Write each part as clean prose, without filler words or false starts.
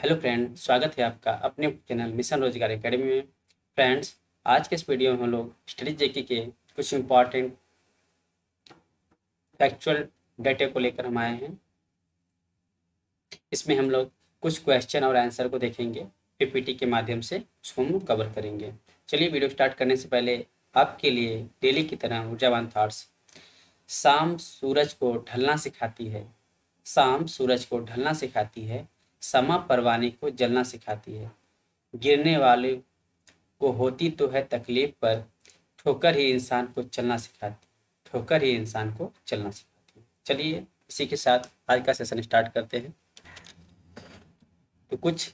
Hello friend, स्वागत है आपका अपने चैनल मिशन रोजगार एकेडमी में। फ्रेंड्स, आज के इस वीडियो में हम लोग स्टडी जेके के कुछ इम्पॉर्टेंट फैक्चुअल डेटा को लेकर हम आए हैं। इसमें हम लोग कुछ क्वेश्चन और आंसर को देखेंगे, पीपीटी के माध्यम से उसको हम कवर करेंगे। चलिए वीडियो स्टार्ट करने से पहले आपके लिए डेली की तरह ऊर्जावान थॉट्स। शाम सूरज को ढलना सिखाती है, शाम सूरज को ढलना सिखाती है, समा परवाने को जलना सिखाती है। गिरने वाले को होती तो है तकलीफ, पर ठोकर ही इंसान को चलना सिखाती, ठोकर ही इंसान को चलना सिखाती है। चलिए इसी के साथ आज का सेशन स्टार्ट करते हैं। तो कुछ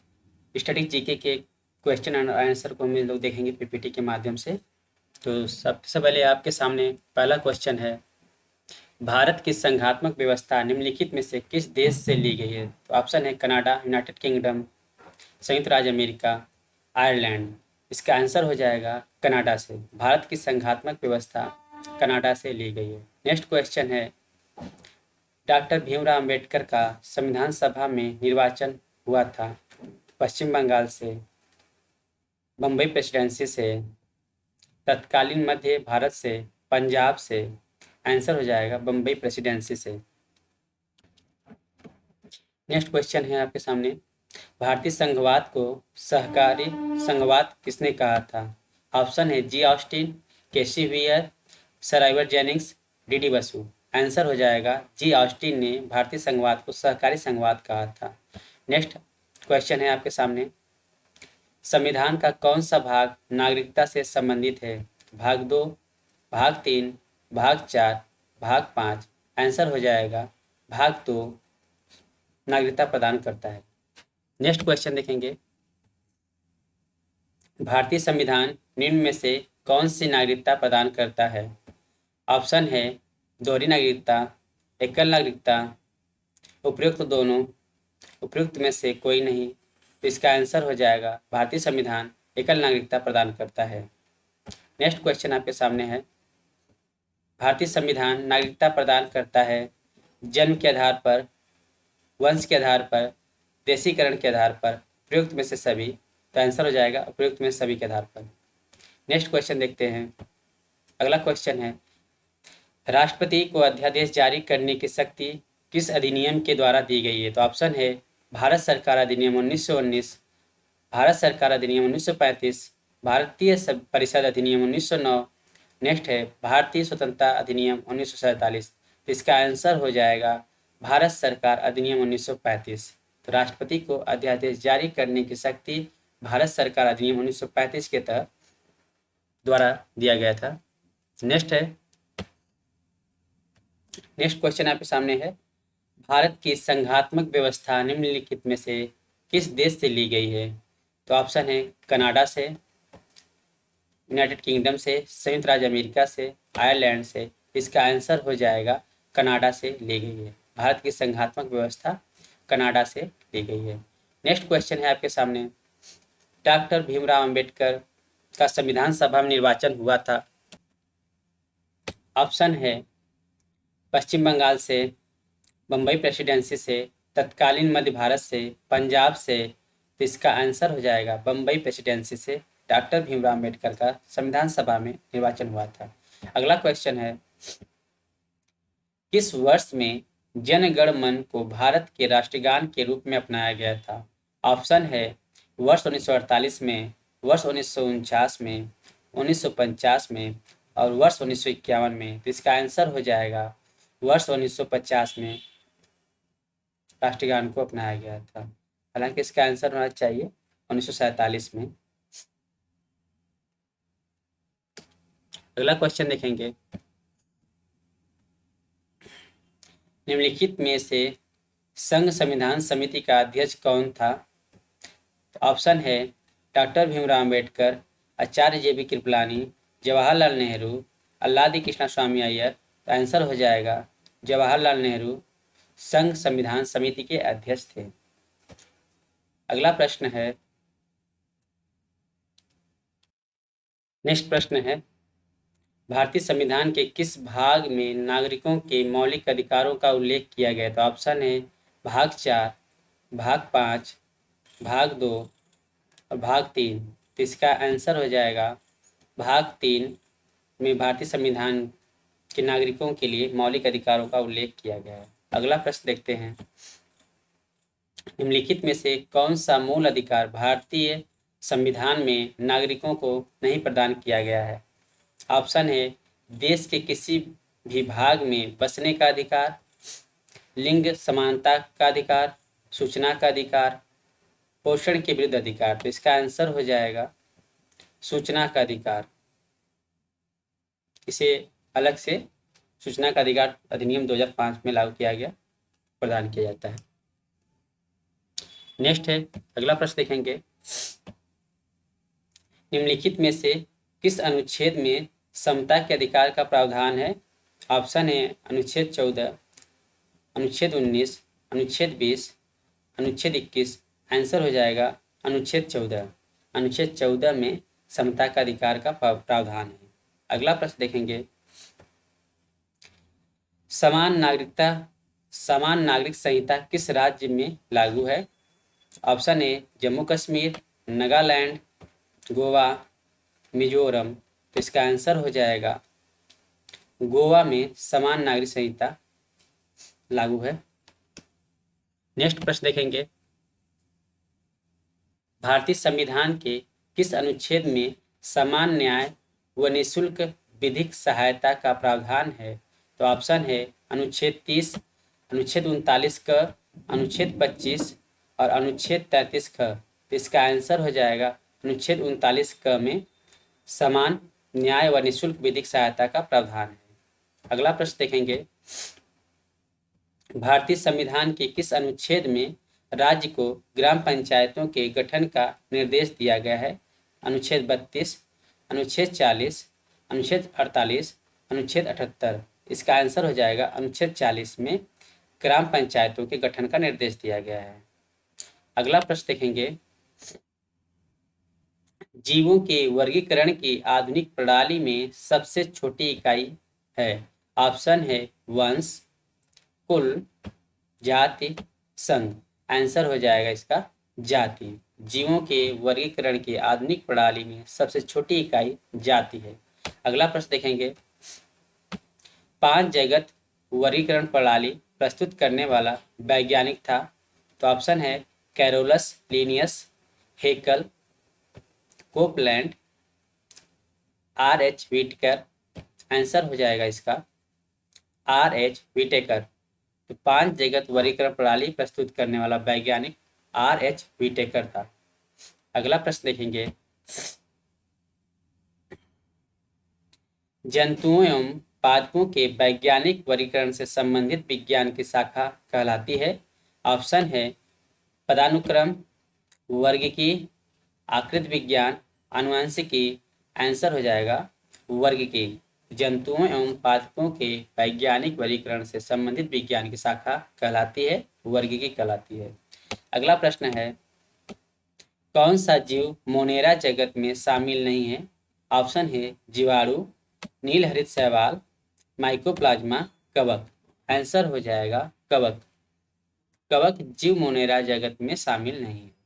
स्टडी जीके के क्वेश्चन एंड आंसर को हम लोग देखेंगे पीपीटी के माध्यम से। तो सबसे पहले आपके सामने पहला क्वेश्चन है, भारत की संघात्मक व्यवस्था निम्नलिखित में से किस देश से ली गई है? तो ऑप्शन है कनाडा, यूनाइटेड किंगडम, संयुक्त राज्य अमेरिका, आयरलैंड। इसका आंसर हो जाएगा कनाडा से। भारत की संघात्मक व्यवस्था कनाडा से ली गई है। नेक्स्ट क्वेश्चन है, डॉक्टर भीमराव अंबेडकर का संविधान सभा में निर्वाचन हुआ था? पश्चिम बंगाल से, बम्बई प्रेसिडेंसी से, तत्कालीन मध्य भारत से, पंजाब से। आंसर हो जाएगा बम्बई प्रेसिडेंसी से। नेक्स्ट क्वेश्चन है आपके सामने, भारतीय संघवाद को सहकारी संघवाद किसने कहा था? ऑप्शन है G Austin, KC Wheare, sir Ivor Jennings, DD Basu. Answer हो जाएगा जी ऑस्टिन ने भारतीय संघवाद को सहकारी संघवाद कहा था। नेक्स्ट क्वेश्चन है आपके सामने, संविधान का कौन सा भाग नागरिकता से संबंधित है? भाग 2, भाग 3, भाग 4, भाग 5। आंसर हो जाएगा भाग 2 नागरिकता प्रदान करता है। नेक्स्ट क्वेश्चन देखेंगे, भारतीय संविधान निम्न में से कौन सी नागरिकता प्रदान करता है? ऑप्शन है दोहरी नागरिकता, एकल नागरिकता, उपयुक्त दोनों, उपयुक्त में से कोई नहीं। तो इसका आंसर हो जाएगा भारतीय संविधान एकल नागरिकता प्रदान करता है। नेक्स्ट क्वेश्चन आपके सामने है, भारतीय संविधान नागरिकता प्रदान करता है जन्म के आधार पर, वंश के आधार पर, देशीकरण के आधार पर, उपयुक्त में से सभी। तो आंसर हो जाएगा उपयुक्त में सभी के आधार पर। नेक्स्ट क्वेश्चन देखते हैं। अगला क्वेश्चन है, राष्ट्रपति को अध्यादेश जारी करने की शक्ति किस अधिनियम के द्वारा दी गई है? तो ऑप्शन है भारत सरकार अधिनियम 1919, भारत सरकार अधिनियम 1935, भारतीय परिषद अधिनियम 1909। नेक्स्ट है भारतीय स्वतंत्रता अधिनियम 1947। तो इसका आंसर हो जाएगा भारत सरकार अधिनियम 1935। तो राष्ट्रपति को अध्यादेश जारी करने की शक्ति भारत सरकार अधिनियम 1935 के तहत द्वारा दिया गया था। नेक्स्ट क्वेश्चन आपके सामने है, भारत की संघात्मक व्यवस्था निम्नलिखित में से किस देश से ली गई है? तो ऑप्शन है कनाडा से, यूनाइटेड किंगडम से, संयुक्त राज्य अमेरिका से, आयरलैंड से। इसका आंसर हो जाएगा कनाडा से ली गई है। भारत की संघात्मक व्यवस्था कनाडा से ली गई है। नेक्स्ट क्वेश्चन है आपके सामने, डॉक्टर भीमराव अंबेडकर का संविधान सभा में निर्वाचन हुआ था? ऑप्शन है पश्चिम बंगाल से, बम्बई प्रेसिडेंसी से, तत्कालीन मध्य भारत से, पंजाब से। तो इसका आंसर हो जाएगा बम्बई प्रेसिडेंसी से डॉक्टर भीमराव अंबेडकर का संविधान सभा में निर्वाचन हुआ था। अगला क्वेश्चन है, किस वर्ष में जन गण मन को भारत के राष्ट्रगान के रूप में अपनाया गया था? ऑप्शन है वर्ष 1948 में, वर्ष 1949 में, 1950 में और वर्ष 1951 में। तो इसका आंसर हो जाएगा वर्ष 1950 में राष्ट्रगान को अपनाया गया था। हालांकि इसका आंसर होना चाहिए 1947 में। अगला क्वेश्चन देखेंगे, निम्नलिखित में से संघ संविधान समिति का अध्यक्ष कौन था? ऑप्शन है डॉक्टर भीमराव अंबेडकर, आचार्य जे बी कृपलानी, जवाहरलाल नेहरू, अल्लादी कृष्णा स्वामी अय्यर। तो आंसर हो जाएगा जवाहरलाल नेहरू संघ संविधान समिति के अध्यक्ष थे। अगला प्रश्न है, नेक्स्ट प्रश्न है, भारतीय संविधान के किस भाग में नागरिकों के मौलिक अधिकारों का उल्लेख किया गया? तो ऑप्शन है भाग 4, भाग 5, भाग 2 और भाग 3। तो इसका आंसर हो जाएगा भाग 3 में भारतीय संविधान के नागरिकों के लिए मौलिक अधिकारों का उल्लेख किया गया है। अगला प्रश्न देखते हैं, निम्नलिखित में से कौन सा मूल अधिकार भारतीय संविधान में नागरिकों को नहीं प्रदान किया गया है? ऑप्शन है देश के किसी भी भाग में बसने का अधिकार, लिंग समानता का अधिकार, सूचना का अधिकार, पोषण के विरुद्ध अधिकार। तो इसका आंसर हो जाएगा सूचना का अधिकार। इसे अलग से सूचना का अधिकार अधिनियम 2005 में लागू किया गया, प्रदान किया जाता है। नेक्स्ट है, अगला प्रश्न देखेंगे, निम्नलिखित में से किस अनुच्छेद में समता के अधिकार का प्रावधान है? ऑप्शन है अनुच्छेद 14, अनुच्छेद 19, अनुच्छेद 20, अनुच्छेद 21। आंसर हो जाएगा अनुच्छेद 14। अनुच्छेद 14 में समता का अधिकार का प्रावधान है। अगला प्रश्न देखेंगे, समान नागरिक संहिता किस राज्य में लागू है? Option A Jammu Kashmir, Nagaland, Goa, Mizoram. तो इसका आंसर हो जाएगा गोवा में समान नागरिक संहिता लागू है। नेक्स्ट प्रश्न देखेंगे, भारतीय संविधान के किस अनुच्छेद में समान न्याय व निःशुल्क विधिक सहायता का प्रावधान है? तो ऑप्शन है अनुच्छेद 30, अनुच्छेद 39 क, अनुच्छेद 25 और अनुच्छेद 33 ख। तो इसका आंसर हो जाएगा अनुच्छेद 39 क में समान न्याय व निःशुल्क विधिक सहायता का प्रावधान है। अगला प्रश्न देखेंगे, भारतीय संविधान के किस अनुच्छेद में राज्य को ग्राम पंचायतों के गठन का निर्देश दिया गया है? अनुच्छेद 32, अनुच्छेद 40, अनुच्छेद 48, अनुच्छेद 78। इसका आंसर हो जाएगा अनुच्छेद 40 में ग्राम पंचायतों के गठन का निर्देश दिया गया है। अगला प्रश्न देखेंगे, जीवों के वर्गीकरण की आधुनिक प्रणाली में सबसे छोटी इकाई है? ऑप्शन है वंश, कुल, जाति, संघ। आंसर हो जाएगा इसका जाति। जीवों के वर्गीकरण की आधुनिक प्रणाली में सबसे छोटी इकाई जाति है। अगला प्रश्न देखेंगे, 5 जगत वर्गीकरण प्रणाली प्रस्तुत करने वाला वैज्ञानिक था? तो ऑप्शन है Carolus, Linnaeus, Haeckel, Copeland, R.H. Whittaker. Answer हो जाएगा इसका R.H. व्हिटेकर। तो 5 जगत वर्गीकरण प्रणाली प्रस्तुत करने वाला वैज्ञानिक R.H. व्हिटेकर था। अगला प्रश्न देखेंगे, जंतुओं एवं पादपों के वैज्ञानिक वर्गीकरण से संबंधित विज्ञान की शाखा कहलाती है? ऑप्शन है पदानुक्रम, वर्गीकी, आकृति विज्ञान, आनुवंशिकी। आंसर हो जाएगा वर्गीकी। जंतुओं एवं पादपों के वैज्ञानिक वर्गीकरण से संबंधित विज्ञान की शाखा कहलाती है वर्गीकी कहलाती है। अगला प्रश्न है, कौन सा जीव मोनेरा जगत में शामिल नहीं है? ऑप्शन है जीवाणु, नीलहरित शैवाल, माइकोप्लाज्मा, कवक। आंसर हो जाएगा कवक। कवक जीव मोनेरा जगत में शामिल नहीं है।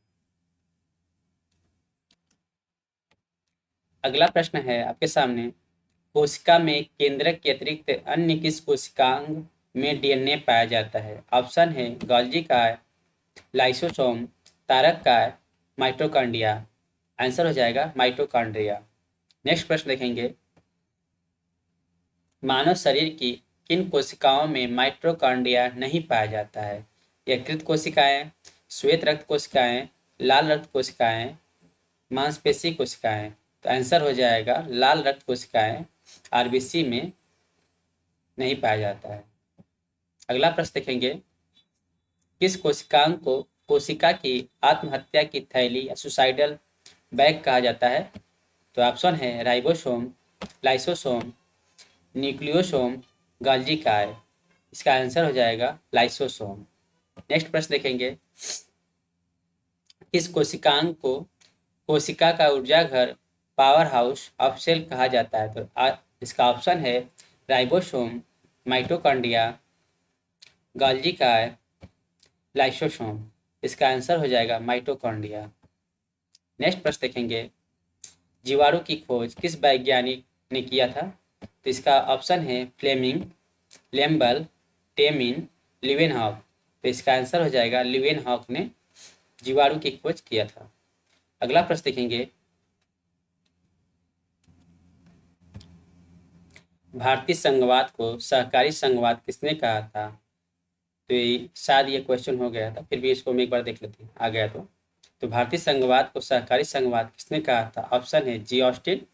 अगला प्रश्न है आपके सामने, कोशिका में केंद्रक के अतिरिक्त अन्य किस कोशिकांग में डीएनए पाया जाता है? ऑप्शन है गोल्गी काय, लाइसोसोम, तारक काय, माइटोकॉन्ड्रिया। आंसर हो जाएगा माइटोकॉन्ड्रिया। नेक्स्ट प्रश्न देखेंगे, मानव शरीर की किन कोशिकाओं में माइटोकॉन्ड्रिया नहीं पाया जाता है? यकृत कोशिकाएं, श्वेत रक्त कोशिकाएं, लाल रक्त कोशिकाएं, मांसपेशी कोशिकाएं। तो आंसर हो जाएगा लाल रक्त कोशिकाएं आरबीसी में नहीं पाया जाता है। अगला प्रश्न देखेंगे, किस कोशिकांग को कोशिका की आत्महत्या की थैली या सुसाइडल बैग कहा जाता है? तो ऑप्शन है राइबोसोम, लाइसोसोम, न्यूक्लियोसोम, गोल्गी काय। इसका आंसर हो जाएगा लाइसोसोम। नेक्स्ट प्रश्न देखेंगे, किस कोशिकांग को कोशिका का ऊर्जा घर, पावर हाउस ऑफ सेल कहा जाता है? तो इसका ऑप्शन है राइबोसोम, माइटोकॉन्ड्रिया, गोल्गी काय, लाइसोसोम। इसका आंसर हो जाएगा माइटोकॉन्ड्रिया। नेक्स्ट प्रश्न देखेंगे, जीवाणु की खोज किस वैज्ञानिक ने किया था? तो इसका ऑप्शन है फ्लेमिंग, लेम्बल, टेमिन, लिवेनहॉक। तो इसका आंसर हो जाएगा लिवेनहॉक ने जीवाणु की खोज किया था। अगला प्रश्न देखेंगे, भारतीय संघवाद को सहकारी संघवाद किसने कहा था? तो शायद ये क्वेश्चन हो गया था, फिर भी इसको हम एक बार देख लेते हैं, आ गया तो भारतीय संघवाद को सहकारी संघवाद किसने कहा था? ऑप्शन है G Austin,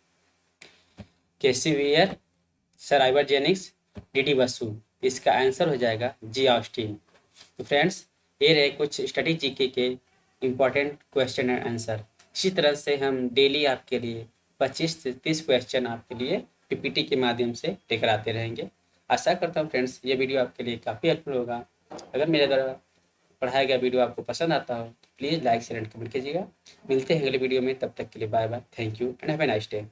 केसीवियर, sir आइवर्जेनिक्स, DD Basu. इसका आंसर हो जाएगा जी ऑस्टिन। तो फ्रेंड्स, ये रहे कुछ स्टडी जीके के इम्पॉर्टेंट क्वेश्चन एंड आंसर। इसी तरह से हम डेली आपके लिए 25 से 30 क्वेश्चन आपके लिए पीपीटी के माध्यम से लेकर आते रहेंगे। आशा करता हूँ फ्रेंड्स ये वीडियो आपके लिए काफ़ी हेल्पफुल होगा। अगर मेरे द्वारा पढ़ाया गया वीडियो आपको पसंद आता हो तो please like share and comment कीजिएगा। मिलते हैं अगले वीडियो में, तब तक के लिए bye bye, thank you and have a nice day.